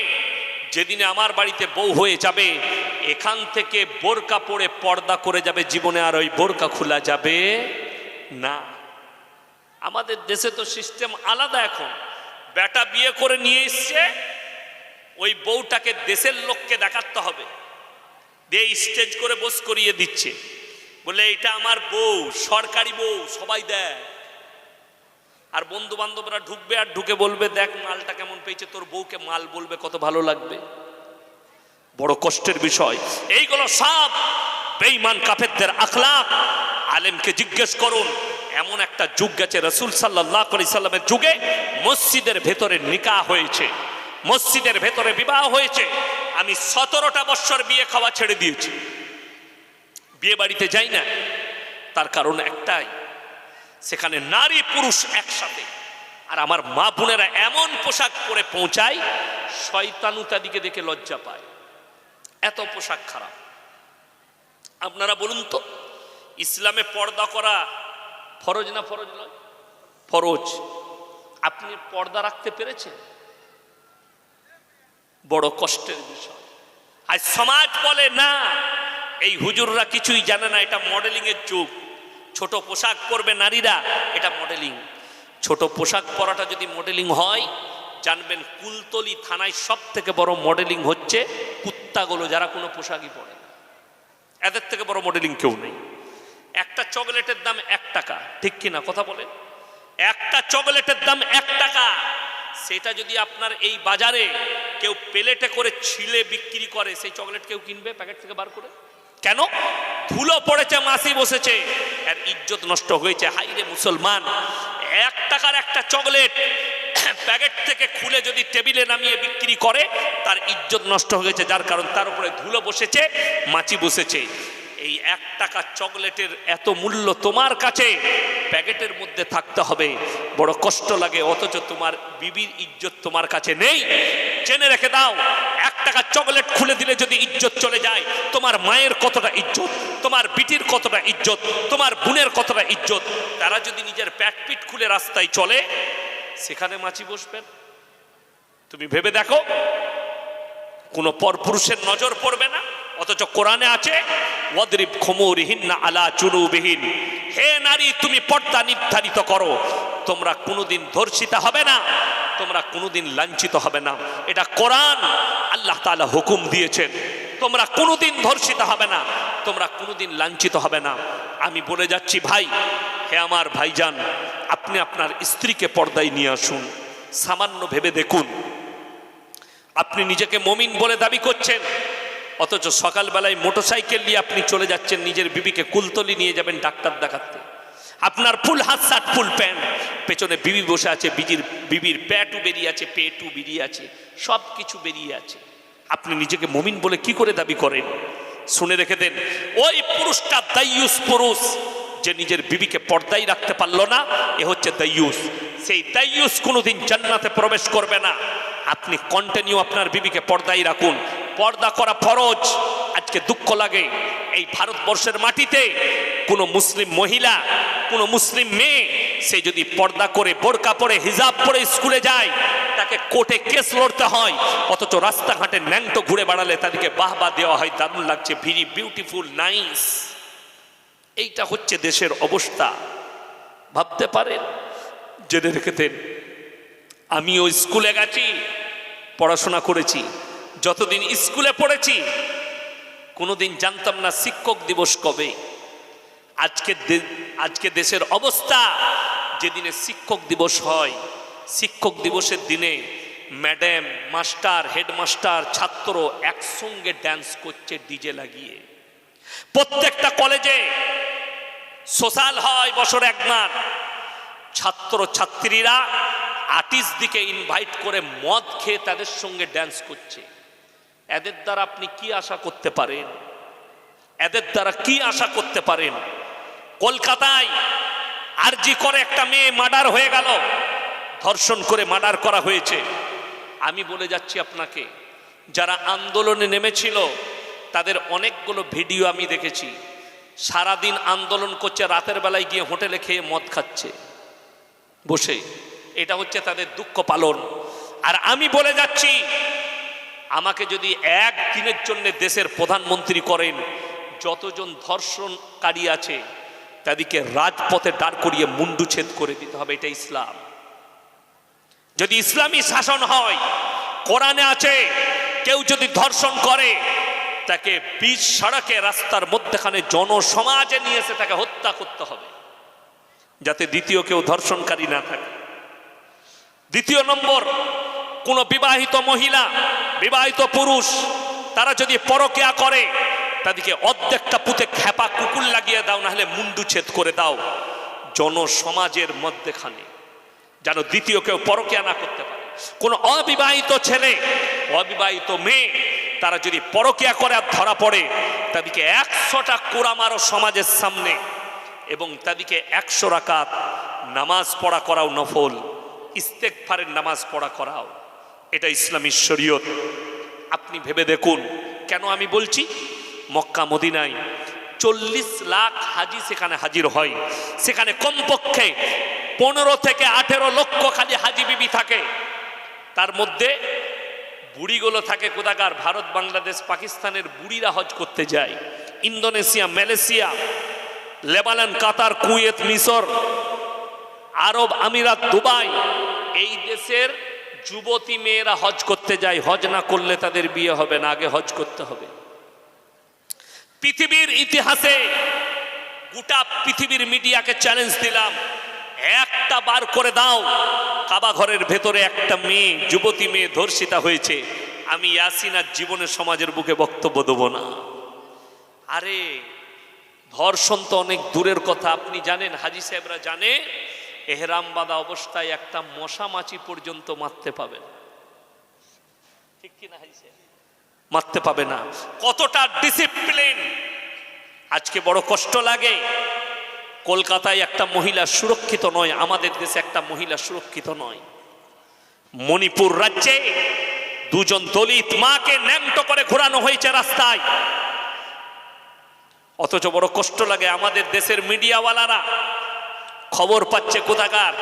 যেদিনে আমার বাড়িতে বউ হয়ে যাবে, এখান থেকে বোরকা পরে পর্দা করে যাবে, জীবনে আর ওই বোরকা খোলা যাবে না। আমাদের দেশে তো সিস্টেম আলাদা। এখন বেটা বিয়ে করে নিয়ে এসছে, ওই বউটাকে দেশের লোককে দেখাতে হবে, দিয়ে স্টেজ করে বস করিয়ে দিচ্ছে, বলে এটা আমার বউ, সরকারি বউ, সবাই দেয়। আর বন্ধু বান্ধবরা ঢুকবে, আর ঢুকে বলবে দেখ মালটা কেমন পেয়েছে, তোর বউকে মাল বলবে, কত ভালো লাগবে। বড় কষ্টের বিষয়। এইগুলো সব বেঈমান কাফেরদের আখলাক। আলেমকে জিজ্ঞেস করুন, এমন একটা যুগ গেছে, রাসূল সাল্লাল্লাহু আলাইহি সাল্লামের যুগে মসজিদের ভেতরে নিকাহ হয়েছে, মসজিদের ভেতরে বিবাহ হয়েছে। আমি 17টা বছর বিয়ে খাওয়া ছেড়ে দিয়েছি, বিয়ে বাড়িতে যাই না। তার কারণ একটাই, সেখানে নারী পুরুষ একসাথে। আর আমার মা বোনেরা এমন পোশাক পরে পৌঁছায়, শয়তানুতা দিকে দেখে লজ্জা পায়, এত পোশাক খারাপ। আপনারা বলুন তো, ইসলামে পর্দা করা ফরজ না ফরজ নয়? ফরজ। আপনি পর্দা রাখতে পেরেছেন? বড় কষ্টের বিষয়। আজ সমাজ বলে না, এই হুজুররা কিছুই জানে না, এটা মডেলিং এর যুগ। ছোট পোশাক পরবে নারীরা, এটা মডেলিং। ছোট পোশাক পরাটা যদি মডেলিং হয়, জানবেন কুলতলি থানায় সব থেকে বড় মডেলিং হচ্ছে কুত্তাগুলো, যারা কোনো পোশাকই পরে না। এদের থেকে বড় মডেলিং কেউ নেই। একটা চকলেটের দাম 1 টাকা, ঠিক কিনা কথা বলেন? একটা চকলেটের দাম 1 টাকা। সেটা যদি আপনার এই বাজারে কেউ প্লেটে করে ছিলে বিক্রি করে, সেই চকলেট কেউ কিনবে প্যাকেট থেকে বার করে? কেন? ধুলো পড়েছে, মাছি বসেছে, আর ইজ্জত নষ্ট হয়েছে। হাইরে মুসলমান, 1 টাকার একটা চকলেট প্যাকেট থেকে খুলে যদি টেবিলে নামিয়ে বিক্রি করে, তার ইজ্জত নষ্ট হয়েছে। যার কারণ তার উপরে ধুলো বসেছে, মাছি বসেছে। এই 1 টাকা চকলেটের এত মূল্য তোমার কাছে প্যাকেটের মধ্যে থাকতে হবে, বড় কষ্ট লাগে। অথচ তোমার বিবির ইজ্জত তোমার কাছে নেই। জেনে রেখে দাও, 1 টাকার চকলেট খুলে দিলে যদি ইজ্জত চলে যায়, তোমার মায়ের কতটা ইজ্জত, তোমার বিটির কতটা ইজ্জত, তোমার বোনের কতটা ইজ্জত। তারা যদি নিজের প্যাট পিট খুলে রাস্তায় চলে, সেখানে মাছি বসবেন। তুমি ভেবে দেখো, কোনো পরপুরুষের নজর পড়বে না। অথচ কোরআনে আছে ওয়াদরিব খুমুরিহিন্না আলা জুনুবিহিন, হে নারী তুমি পর্দা নির্ধারিত করো, তোমরা কোনোদিন ধর্ষিতা হবে না, তোমরা কোনোদিন লাঞ্ছিত হবে না। এটা কোরআন, আল্লাহ তাআলা হুকুম দিয়েছেন, তোমরা কোনোদিন ধর্ষিত হবে না, তোমরা কোনোদিন লাঞ্ছিত হবে না। আমি বলে যাচ্ছি ভাই, হে আমার ভাইজান, আপনি আপনার স্ত্রীকে পর্দায় নিয়ে আসুন। সামান্য ভেবে দেখুন, আপনি নিজেকে মুমিন বলে দাবি করছেন, অথচ সকালবেলায় মোটরসাইকেল নিয়ে আপনি চলে যাচ্ছেন নিজের বিবিকে কুলতলি নিয়ে যাবেন ডাক্তার দেখাতে। আপনার ফুল হাত শার্ট ফুল প্যান্ট, পেছনে বিবি বসে আছে, বিবির প্যাটও বেরিয়ে আছে, পেটও বেরিয়ে আছে, সব কিছু বেরিয়ে আছে। আপনি নিজেকে মুমিন বলে কি করে দাবি করেন? শুনে রেখে দেন, ওই পুরুষটা দাইয়ুস পুরুষ, যে নিজের বিবিকে পর্দায় রাখতে পারলো না, এ হচ্ছে দাইয়ুস। সেই দাইয়ুস কোনোদিন জান্নাতে প্রবেশ করবে না। আপনি কন্টিনিউ আপনার বিবিকে পর্দায় রাখুন। পর্দা করা ফরজ। আজকে দুঃখ লাগে, এই ভারতবর্ষের মাটিতে কোনো মুসলিম মহিলা, কোনো মুসলিম মেয়ে, সে যদি পর্দা করে, বোরকা পরে, হিজাব পরে স্কুলে যায়, তাকে কোর্টে কেস লড়তে হয়। অথচ রাস্তাঘাটে ন্যাংটো ঘুরে বেড়ালে তাদেরকে বাহবা দেওয়া হয়, দারুণ লাগছে, ভেরি বিউটিফুল, নাইস। এইটা হচ্ছে দেশের অবস্থা। ভাবতে পারেন? জেনে রেখে দেন, আমিও স্কুলে গেছি, পড়াশোনা করেছি। যতদিন স্কুলে পড়েছি কোনোদিন জানতাম না শিক্ষক দিবস কবে। আজকে দেশের অবস্থা, যেদিনে শিক্ষক দিবস হয়, শিক্ষক দিবসের দিনে ম্যাডাম, মাস্টার, হেডমাস্টার, ছাত্র একসঙ্গে ড্যান্স করছে ডিজে লাগিয়ে। প্রত্যেকটা কলেজে সোশ্যাল হয় বছরে একবার, ছাত্র ছাত্রীরা আর্টিস্ট দিকে ইনভাইট করে মদ খেয়ে তাদের সঙ্গে ড্যান্স করছে। এদের দ্বারা আপনি কি আশা করতে পারেন? এদের দ্বারা কি আশা করতে পারেন? কলকাতায় আরজি করে একটা মেয়ে মার্ডার হয়ে গেল, ধর্ষণ করে মার্ডার করা হয়েছে। আমি বলে যাচ্ছি আপনাকে, যারা আন্দোলনে নেমেছিল তাদের অনেকগুলো ভিডিও আমি দেখেছি। সারাদিন আন্দোলন করছে, রাতের বেলায় গিয়ে হোটেলে খেয়ে মদ খাচ্ছে বসে। এটা হচ্ছে তাদের দুঃখ পালন। আর আমি বলে যাচ্ছি, আমাকে যদি একদিনের জন্য দেশের প্রধানমন্ত্রী করেন, যতজন ধর্ষণকারী আছে তাদেরকে রাজপথে দাঁড় করিয়ে মুন্ডুচ্ছেদ করে দিতে হবে। এটা ইসলাম। যদি ইসলামী শাসন হয়, কোরআনে আছে কেউ যদি ধর্ষণ করে তাকে বিচ সড়কে রাস্তার মধ্যখানে জনসমাজে নিয়ে এসে তাকে হত্যা করতে হবে, যাতে দ্বিতীয় কেউ ধর্ষণকারী না থাকে। দ্বিতীয় নম্বর, কোন বিবাহিত মহিলা, বিবাহিত পুরুষ, তারা যদি পরকীয়া করে তাদেরকে অর্ধেকটা পুঁতে খেপা কুকুর লাগিয়ে দাও, না হলে মুন্ডুচ্ছেদ করে দাও জনসমাজের মধ্যখানে, যেন দ্বিতীয় কেউ পরকীয়া না করতে পারে। কোন অবিবাহিত ছেলে, অবিবাহিত মেয়ে, তারা যদি পরকীয়া করে আর ধরা পড়ে, তাদেরকে 100টা কোড়া মারো সমাজের সামনে, এবং তাদেরকে 100 রাকাত নামাজ পড়া করাও, নফল ইস্তেগফারের নামাজ পড়া করাও। এটা ইসলামী শরীয়ত। আপনি ভেবে দেখুন, কেন আমি বলছি? মক্কা মদিনায় 40 লাখ হাজি সেখানে হাজির হয়, সেখানে কমপক্ষে 15 থেকে 18 লক্ষ খালি হাজি বিবি থাকে। তার মধ্যে বুড়িগুলো থাকে কোথাকার, ভারত, বাংলাদেশ, পাকিস্তানের বুড়িরা হজ করতে যায়। ইন্দোনেশিয়া, মালয়েশিয়া, লেবানন, কাতার, কুয়েত, মিশর, আরব আমিরাত, দুবাই, এই দেশের যুবতী মেয়েরা হজ করতে যায়। হজ না করলে তাদের বিয়ে হবে না, আগে হজ করতে হবে। পৃথিবীর ইতিহাসে গোটা পৃথিবীর মিডিয়াকে চ্যালেঞ্জ দিলাম, একটা বার করে দাও কাবা ঘরের ভেতরে একটা মেয়ে, যুবতী মেয়ে ধর্ষিতা হয়েছে। আমি ইয়াসিন আর জীবনের সমাজের বুকে বক্তব্য দেবো না। আরে ধর্ষণ তো অনেক দূরের কথা। আপনি জানেন, হাজি সাহেবরা জানে, এহরাম বাঁধা অবস্থায় একটা মশা মাছি পর্যন্ত মারতে পাবে না। ঠিক কিনা হাজি সাহেব? মারতে পাবে না। কতটা ডিসিপ্লিন! আজকে বড় কষ্ট লাগে, কলকাতায় একটা মহিলা সুরক্ষিত নয়, আমাদের দেশে একটা মহিলা সুরক্ষিত নয়। মণিপুর রাজ্যে 2 জন দলিত মাকে ন্যাংটো করে ঘোরানো হয়েছে রাস্তায়। অথচ বড় কষ্ট লাগে, আমাদের দেশের মিডিয়াওয়ালারা খবর পাচ্ছে কোথাকার।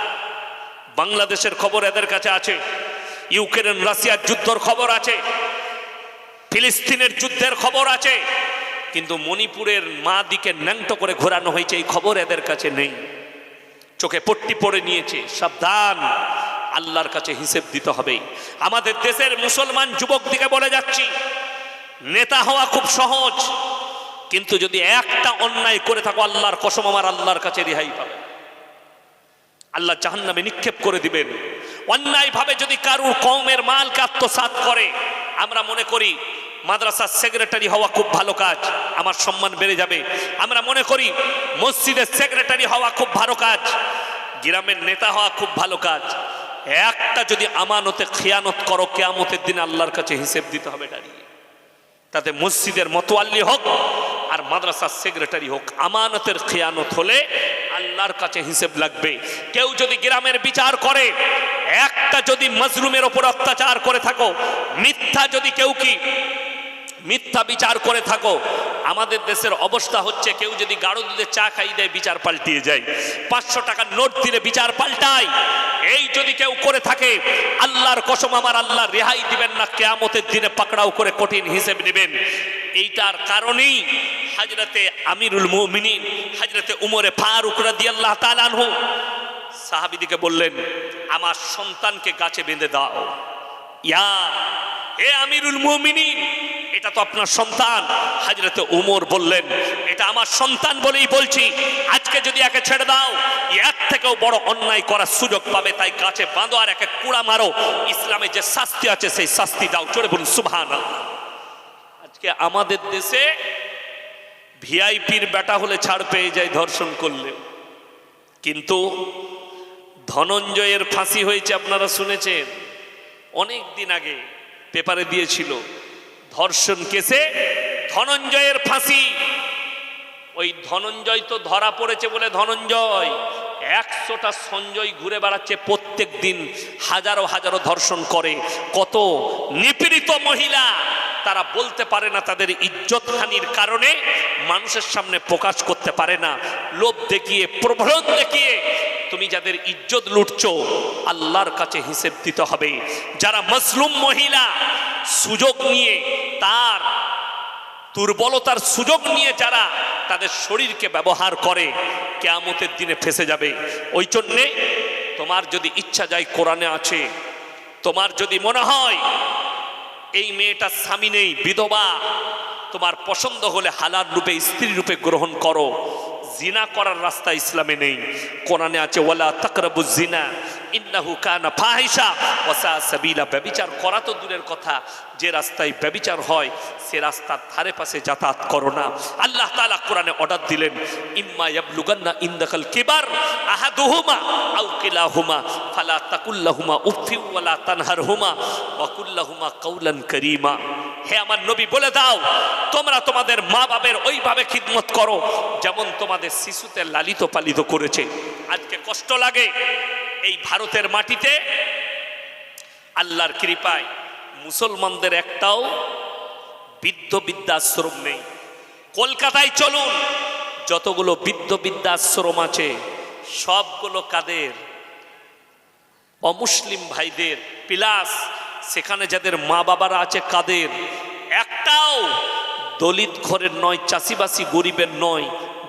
বাংলাদেশের খবর এদের কাছে আছে, ইউক্রেন রাশিয়ার যুদ্ধর খবর আছে, ফিলিস্তিনের যুদ্ধের খবর আছে, কিন্তু মণিপুরের মা দিকে ন্যাংটো করে ঘোরানো হয়েছে এই খবর এদের কাছে নেই। চোখে পট্টি পরে নিয়েছে। সাবধান, আল্লাহর কাছে হিসেব দিতে হবে। আমাদের দেশের মুসলমান যুবক দিকে বলে যাচ্ছি, নেতা হওয়া খুব সহজ, কিন্তু যদি একটা অন্যায় করে থাকো আল্লাহর কসম আমার আল্লাহর কাছে রেহাই পাবে, আল্লাহ জাহান্নামে নিক্ষেপ করে দিবেন। অন্যায় ভাবে যদি কারুর কওমের মালকে আত্মসাৎ করে, আমরা মনে করি মাদ্রাসার সেক্রেটারি হওয়া খুব ভালো কাজ, আমার সম্মান বেড়ে যাবে। আমরা মনে করি মসজিদের সেক্রেটারি হওয়া খুব ভালো কাজ, গ্রামের নেতা হওয়া খুব ভালো কাজ। একটা যদি আমানতে খিয়ানত করো, কিয়ামতের দিন আল্লাহর কাছে হিসেব দিতে হবে দাঁড়িয়ে। তাতে মসজিদের মতোয়াল্লি হোক আর মাদ্রাসার সেক্রেটারি হোক, আমানতের খিয়ানত হলে আল্লাহর কাছে হিসেব লাগবে। কেউ যদি গ্রামের বিচার করে, একটা যদি মজলুমের ওপর অত্যাচার করে থাকো, মিথ্যা যদি কেউ কি মিথ্যা বিচার করে থাকো, আমাদের দেশের অবস্থা হচ্ছে কেউ যদি গাঢ় দুধে চা খাই দেয় বিচার পাল্টিয়ে যায়, 500 টাকার নোট দিলে বিচার পাল্টায়। এই যদি কেউ করে থাকে, আল্লাহর কসম আমার আল্লাহ রেহাই দিবেন না, কিয়ামতের দিনে পাকড়াও করে কঠিন হিসেব নেবেন। এইটার কারণেই হযরতে আমিরুল মুমিনিন হযরতে উমরে ফারুক রাদিয়াল্লাহু তাআলা আনহু সাহাবীদেরকে বললেন, আমার সন্তানকে গাছে বেঁধে দাও। ইয়া হে আমিরুল মুমিনিন, এটা তো আপনার সন্তান। হযরতে উমর বললেন, এটা আমার সন্তান বলেই বলছি, আজকে যদি একে ছেড়ে দাও এর থেকেও বড় অন্যায় করার সুযোগ পাবে, তাই গাছে বাঁধো আর একে কুড়া মারো। ইসলামে যে শাস্তি আছে সেই শাস্তি দাও। চলে বলুন সুবহানাল্লাহ। আজকে আমাদের দেশে ভিআইপির বেটা হলে ছাড় পেয়ে যায় ধর্ষণ করলে, কিন্তু ধনঞ্জয়ের ফাঁসি হয়েছে, আপনারা শুনেছেন, অনেক দিন আগে পেপারে দিয়েছিল, ধর্ষণ কেসে ধনঞ্জয়ের ফাঁসি। ওই ধনঞ্জয় তো ধরা পড়েছে বলে ধনঞ্জয় 100টা সঞ্জয় ঘুরে বেড়াচ্ছে, প্রত্যেক দিন হাজারো হাজারো ধর্ষণ করে। কত নিপীড়িত মহিলা তারা বলতে পারে না, তাদের ইজ্জত হানির কারণে মানুষের সামনে প্রকাশ করতে পারে না। লোভ দেখিয়ে, প্রলোভন দেখিয়ে তুমি যাদের ইজ্জত লুটছো, আল্লাহর কাছে হিসেব দিতে হবে। যারা মজলুম মহিলা সুযোগ নিয়ে, তার দুর্বলতার সুযোগ নিয়ে যারা তাদের শরীরকে ব্যবহার করে, কিয়ামতের দিনে ফেঁসে যাবে। ওই জন্যে তোমার যদি ইচ্ছা যায়, কোরআনে আছে, তোমার যদি মনে হয় এই মেয়েটার স্বামী নেই, বিধবা, তোমার পছন্দ হলে হালাল রূপে স্ত্রী রূপে গ্রহণ করো। জিনা করার রাস্তা ইসলামে নেই, কোরআনে আছে ওয়ালা তাকরাবুজ জিনা ইন্নাহু কানা ফাহিশা ওয়া সা সাবিলা। ব্যভিচার করা তো দূরের কথা, যে রাস্তায় ব্যভিচার হয় সে রাস্তার ধারে পাশে যাতায়াত করো না। আল্লাহ তাআলা কোরআনে অর্ডার দিলেন, ইম্মা ইয়াবলুগান্না ইনদাকাল কিবার আহাদুহুমা আও কিলাহুমা ফালা তাকুল্লাহুমা উফফি ওয়ালা তানহারহুমা ওয়া কুল্লাহুমা কাওলান কারীমা। হে আমার নবী, বলে দাও তোমরা তোমাদের মা বাবার ওইভাবে খিদমত করো যেমন তোমাদের শিশুতে লালিত পালিত করেছে। আজকে কষ্ট লাগে, এই ভারতের মাটিতে আল্লাহর কৃপায় মুসলমানদের একটাও বৃদ্ধ বৃদ্ধাশ্রম নেই। কলকাতায় চলুন, যতগুলো বৃদ্ধ বৃদ্ধাশ্রম আছে সবগুলো কাদের? অমুসলিম ভাইদের। প্লাস সেখানে যাদের মা বাবারা আছে কাদের? একটাও দলিত ঘরের নয়, চাষিবাসী গরিবের নয়।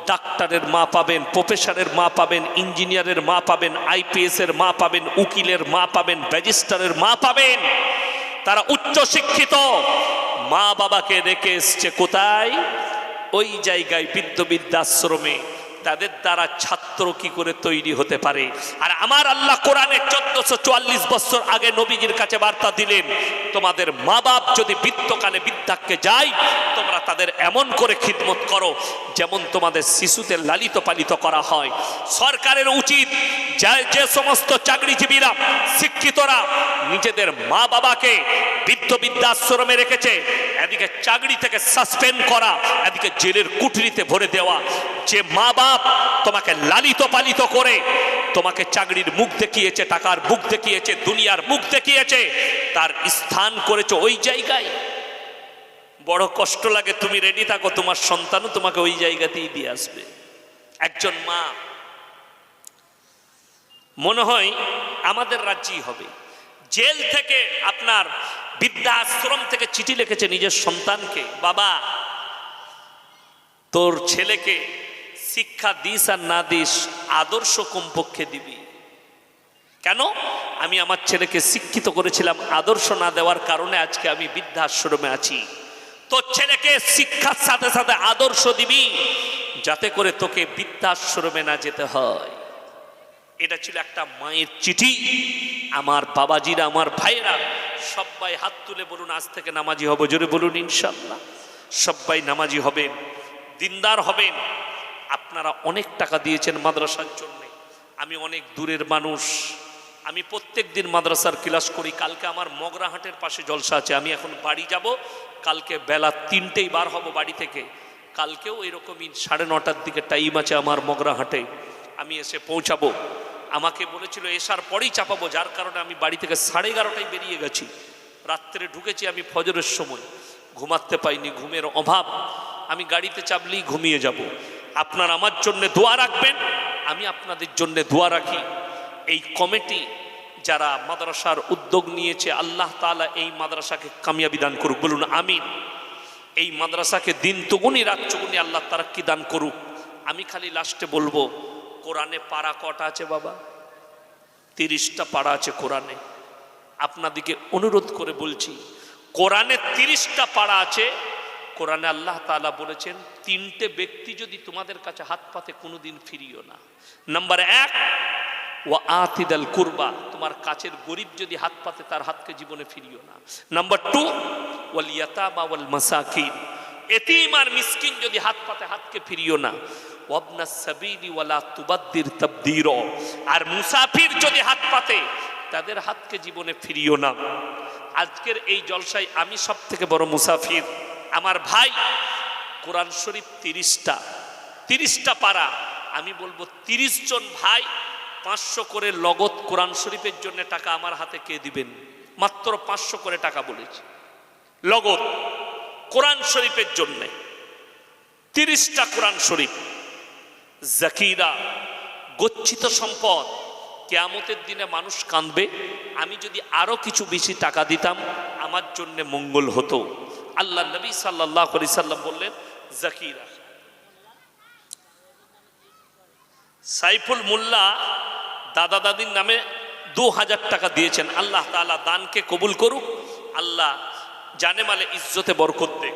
ডাক্তারের মা পাবেন, প্রফেসরের মা পাবেন, ইঞ্জিনিয়ারের মা পাবেন, আইপিএস এর মা পাবেন, উকিলের মা পাবেন, রেজিস্ট্রারের মা পাবেন। তারা উচ্চ শিক্ষিত, মা বাবাকে রেখে এসছে কোথায়? ওই জায়গায় বৃদ্ধ বৃদ্ধাশ্রমে। তাদের দ্বারা ছাত্র কি করে তৈরি হতে পারে? আর আমার আল্লাহ কোরআনে 1444 বছর আগে নবীজির কাছে বার্তা দিলেন, তোমাদের মা বাপ যদি বৃদ্ধকালে বৃদ্ধাক্যে যায়, তোমরা তাদের এমন করে খিদমত করো যেমন তোমাদের শিশুদের লালিত পালিত করা হয়। সরকারের উচিত যে সমস্ত চাকরিজীবীরা, শিক্ষিতরা নিজেদের মা বাবাকে বৃদ্ধ বৃদ্ধাশ্রমে রেখেছে, এদিকে চাকরি থেকে সাসপেন্ড করা, এদিকে জেলের কুঠরিতে ভরে দেওয়া। যে মা বাপ তোমাকে লালিত পালিত করে তোমাকে চাকরির মুখ দেখিয়েছে, টাকার মুখ দেখিয়েছে, দুনিয়ার মুখ দেখিয়েছে, তার স্থান করেছে ওই জায়গায়। বড় কষ্ট লাগে, তুমি রেডি থাকো, তোমার সন্তানও তোমাকে ওই জায়গাতেই দিয়ে আসবে। একজন মা, মনে হয় আমাদের রাজ্যেই হবে, জেল থেকে আপনার বৃদ্ধাশ্রম থেকে চিঠি লিখেছে নিজের সন্তানকে, বাবা তোর ছেলেকে শিক্ষা দিস আর না দিস, আদর্শ কমপক্ষে দিবি। কেন? আমি আমার ছেলেকে শিক্ষিত করেছিলাম, আদর্শ না দেওয়ার কারণে আজকে আমি বৃদ্ধাশ্রমে আছি। তোর ছেলেকে শিক্ষার সাথে সাথে আদর্শ দিবি, যাতে করে তোকে বৃদ্ধাশ্রমে না যেতে হয়। এটা ছিল একটা মায়ের চিঠি। আমার বাবাজিরা, আমার ভাইয়েরা, সবাই হাত তুলে বলুন আজ থেকে নামাজি হব। জোরে বলুন ইনশাআল্লাহ। সবাই নামাজি হবেন, দিনদার হবেন। আপনারা অনেক টাকা দিয়েছেন মাদ্রাসার জন্য। আমি অনেক দূরের মানুষ, আমি প্রত্যেক দিন মাদ্রাসার ক্লাস করি। কালকে আমার মগরাহাটের পাশে জলসা আছে, আমি এখন বাড়ি যাব। কালকে বেলা 3টেই বার হব বাড়ি থেকে। কালকেও এরকমই 9:30টার দিকে টাইম আছে আমার মগরাহাটে, আমি এসে পৌঁছাবো। আমাকে বলেছিল এসার পরেই চাপাবো, যার কারণে আমি বাড়ি থেকে 11:30টায় বেরিয়ে গেছি। রাত্রে ঢুকেছি আমি ফজরের সময়, ঘুমাতে পাইনি, ঘুমের অভাব। আমি গাড়িতে চাপলেই ঘুমিয়ে যাব। আপনারা আমার জন্য দোয়া রাখবেন, আমি আপনাদের জন্য দোয়া রাখি। এই কমিটি যারা মাদ্রাসার উদ্যোগ নিয়েছে, আল্লাহ তাআলা এই মাদ্রাসাকে কামিয়াবি দান করুক, বলুন আমিন। এই মাদ্রাসাকে দিন তুগুনি রাত চুগুনি আল্লাহ তারাক্কি দান করুক। আমি খালি লাস্টে বলবো, কোরআনে পারা কটা আছে বাবা? 30টা পারা আছে কোরআনে। আপনাদেরকে অনুরোধ করে বলছি, কোরআনে 30টা পারা আছে। কোরআনে আল্লাহ তাআলা বলেছেন 3টে ব্যক্তি যদি তোমাদের কাছে হাত পাতে কোনোদিন ফিরিও না। নাম্বার 1, ওয়া আতিদাল কুরবা, তোমার কাছের গরিব যদি হাত পাতে তার হাতকে জীবনে ফিরিও না। নাম্বার 2, ওয়াল ইয়াতামা ওয়াল মাসাকিন, এতিম আর মিসকিন যদি হাত পাতে হাতকে ফিরিও না। ওয়াবনাস সাবিলি ওয়ালা তুবাদ্দির তাবদীর, আর মুসাফির যদি হাত পাতে তাদের হাতকে জীবনে ফিরিও না। আজকের এই জলসায় আমি সব থেকে বড় মুসাফির। আমার ভাই কোরআন শরীফ 30টা পারা। আমি বলবো 30 জন ভাই 500 করে লগত কোরআন শরীফের জন্য টাকা আমার হাতে কে দিবেন? মাত্র 500 করে টাকা বলেছি লগত কোরআন শরীফের জন্য। 30টা কোরআন শরীফ জাকিরা, গচ্ছিত সম্পদ। কিয়ামতের দিনে মানুষ কাঁদবে, আমি যদি আরো কিছু বেশি টাকা দিতাম আমার জন্য মঙ্গল হতো। আল্লাহ নবী সাল্লাল্লাহু আলাইহি সাল্লাম বললেন জাকিরা। সাইফুল মোল্লা দাদা দাদির নামে 2000 টাকা দিয়েছেন। আল্লাহ তাআলা দানকে কবুল করুক, আল্লাহ জানে মালে ইজ্জতে বরকত দেখ।